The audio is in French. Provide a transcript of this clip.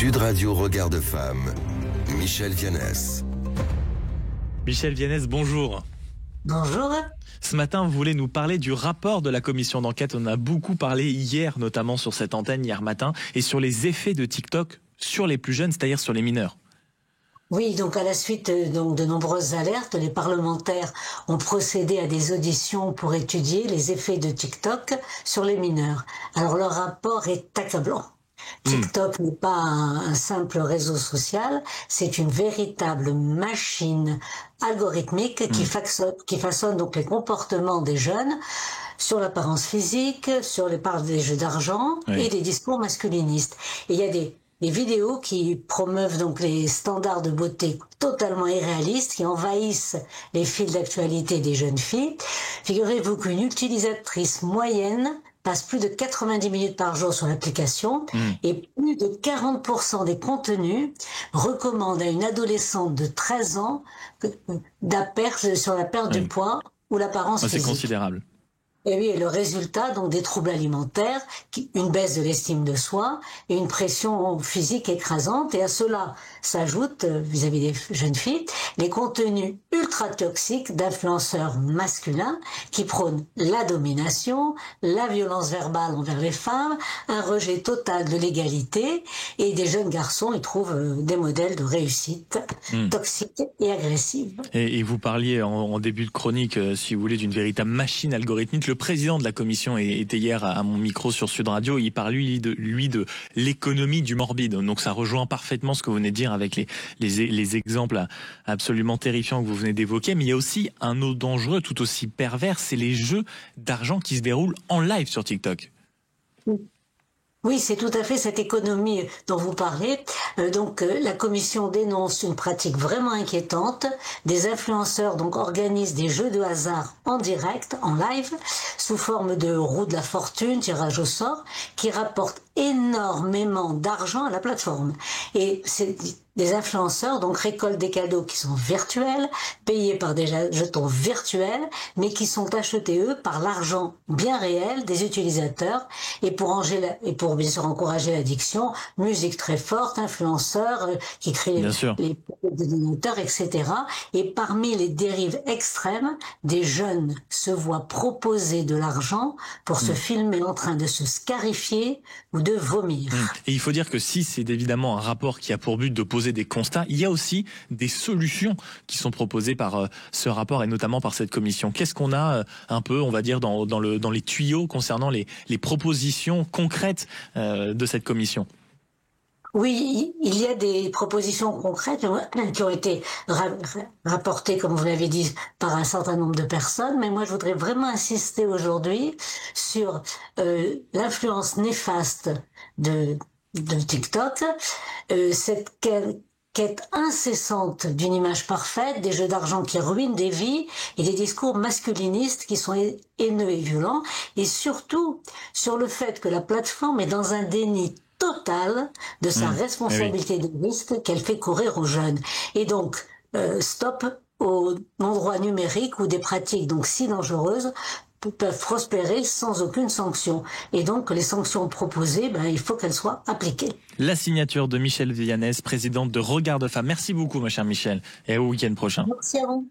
Sud Radio Regard de Femme, Michel Vianès. Michel Vianès, bonjour. Bonjour. Ce matin, vous voulez nous parler du rapport de la commission d'enquête. On a beaucoup parlé hier, notamment sur cette antenne, hier matin, et sur les effets de TikTok sur les plus jeunes, c'est-à-dire sur les mineurs. Oui, donc à la suite de nombreuses alertes, les parlementaires ont procédé à des auditions pour étudier les effets de TikTok sur les mineurs. Alors leur rapport est accablant. TikTok n'est pas un simple réseau social, c'est une véritable machine algorithmique qui façonne donc les comportements des jeunes sur l'apparence physique, sur les parts des jeux d'argent et des discours masculinistes. Et il y a des vidéos qui promeuvent donc les standards de beauté totalement irréalistes, qui envahissent les fils d'actualité des jeunes filles. Figurez-vous qu'une utilisatrice moyenne passe plus de 90 minutes par jour sur l'application et plus de 40% des contenus recommandent à une adolescente de 13 ans sur la perte du poids ou l'apparence physique. C'est considérable. Et oui, et le résultat, donc, des troubles alimentaires, une baisse de l'estime de soi et une pression physique écrasante. Et à cela s'ajoutent, vis-à-vis des jeunes filles, les contenus ultra toxiques d'influenceurs masculins qui prônent la domination, la violence verbale envers les femmes, un rejet total de l'égalité, et des jeunes garçons y trouvent des modèles de réussite toxiques et agressives. Et vous parliez en début de chronique, si vous voulez, d'une véritable machine algorithmique. Le président de la commission était hier à mon micro sur Sud Radio. Il parle lui de l'économie du morbide. Donc ça rejoint parfaitement ce que vous venez de dire avec les exemples absolument terrifiants que vous venez d'évoquer. Mais il y a aussi un autre dangereux, tout aussi pervers, c'est les jeux d'argent qui se déroulent en live sur TikTok. Oui, c'est tout à fait cette économie dont vous parlez. La commission dénonce une pratique vraiment inquiétante. Des influenceurs organisent des jeux de hasard en direct, en live, sous forme de roue de la fortune, tirage au sort, qui rapportent énormément d'argent à la plateforme. Et des influenceurs récoltent des cadeaux qui sont virtuels, payés par des jetons virtuels, mais qui sont achetés eux par l'argent bien réel des utilisateurs. Et pour bien sûr encourager l'addiction, musique très forte, influenceurs qui créent les détonateurs, etc. Et parmi les dérives extrêmes, des jeunes se voient proposer de l'argent pour se filmer en train de se scarifier ou de vomir. Et il faut dire que si c'est évidemment un rapport qui a pour but de poser des constats, il y a aussi des solutions qui sont proposées par ce rapport et notamment par cette commission. Qu'est-ce qu'on a un peu, on va dire, dans les tuyaux concernant les propositions concrètes de cette commission? Oui, il y a des propositions concrètes qui ont été rapportées, comme vous l'avez dit, par un certain nombre de personnes. Mais moi, je voudrais vraiment insister aujourd'hui sur l'influence néfaste de TikTok, cette quête incessante d'une image parfaite, des jeux d'argent qui ruinent des vies et des discours masculinistes qui sont haineux et violents, et surtout sur le fait que la plateforme est dans un déni total de sa responsabilité de risque qu'elle fait courir aux jeunes. Et donc, stop au non-droit numérique où des pratiques si dangereuses peuvent prospérer sans aucune sanction. Et donc, les sanctions proposées, il faut qu'elles soient appliquées. La signature de Michel Vianès, présidente de Regard de Femme. Merci beaucoup, ma chère Michel, et au week-end prochain. Merci à vous.